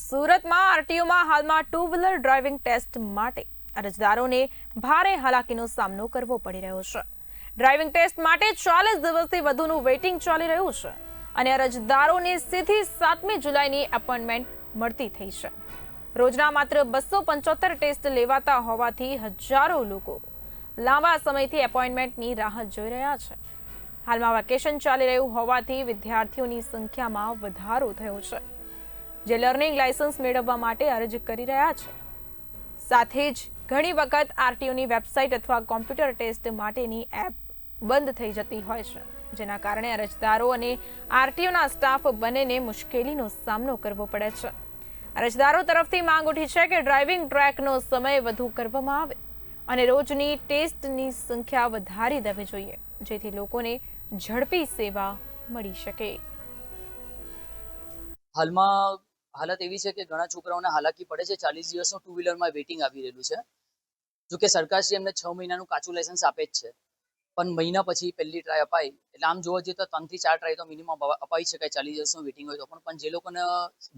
સુરતમાં આરટીઓમાં હાલમાં two wheeler driving test માટે અરજદારોને ભારે હાલાકીનો સામનો કરવો પડી રહ્યો છે। ડ્રાઇવિંગ ટેસ્ટ માટે 40 દિવસથી વધુનું વેઇટિંગ ચાલી રહ્યું છે અને અરજદારોને સીધી 7મી જુલાઈની એપોઇન્ટમેન્ટ મળતી થઈ છે। રોજના માત્ર 275 ટેસ્ટ લેવાતા હોવાથી હજારો લોકો લાંબા સમયથી એપોઇન્ટમેન્ટની રાહ જોઈ રહ્યા છે। હાલમાં વેકેશન ચાલી રહ્યું હોવાથી વિદ્યાર્થીઓની સંખ્યામાં વધારો થયો છે, જે લર્નિંગ લાયસન્સ મેળવવા માટે અરજી કરી રહ્યા છે। સાથે જ ઘણી વખત આરટીઓની વેબસાઇટ અથવા કોમ્પ્યુટર ટેસ્ટ માટેની એપ બંધ થઈ જતી હોય છે, જેના કારણે અરજદારો અને આરટીઓના સ્ટાફ બંનેને મુશ્કેલીનો સામનો કરવો પડે છે। અરજદારો તરફથી માંગ ઉઠી છે કે ડ્રાઇવિંગ ટ્રેકનો સમય વધુ કરવામાં આવે અને રોજની ટેસ્ટની સંખ્યા વધારી દેવી જોઈએ, જેથી લોકોને ઝડપી સેવા મળી શકે। હાલમાં હાલત એવી છે કે ઘણા છોકરાઓને હાલાકી પડે છે। 40 દિવસનું ટુ વ્હીલરમાં વેઇટિંગ આવી રહેલું છે। જો કે સરકારશ્રી એમને 6 મહિનાનું કાચું લાયસન્સ આપે જ છે, પણ મહિના પછી પહેલી ટ્રાય અપાય એટલે આમ જોવા જઈએ તો 3 થી 4 ટ્રાય તો મિનિમમ અપાઈ શકાય 40 દિવસનું વેઇટિંગ હોય તો પણ જે લોકોને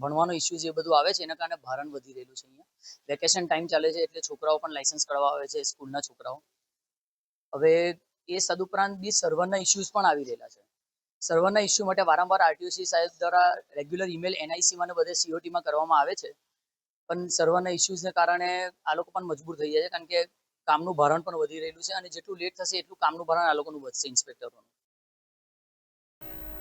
ભણવાનો ઇસ્યુ જે બધું આવે છે એના કારણે ભારણ વધી રહેલું છે। અહીંયા વેકેશન ટાઈમ ચાલે છે એટલે છોકરાઓ પણ લાયસન્સ કઢાવવા આવે છે, સ્કૂલના છોકરાઓ। હવે એ સદુપરાંત બી સર્વરના ઇસ્યુઝ પણ આવી રહેલા છે। સર્વરના ઇસ્યુ માટે વારંવાર આરટીઓસી સાહેબ દ્વારા રેગ્યુલર ઈમેલ એનઆઈસીમાં ને બધે સીઓટીમાં કરવામાં આવે છે, પણ સર્વરના ઇસ્યુઝને કારણે આ લોકો પણ મજબૂર થઈ જાય છે, કારણ કે કામનું ભારણ પણ વધી રહેલું છે અને જેટલું લેટ થશે એટલું કામનું ભારણ આ લોકોનું વધશે ઇન્સ્પેક્ટરોનું।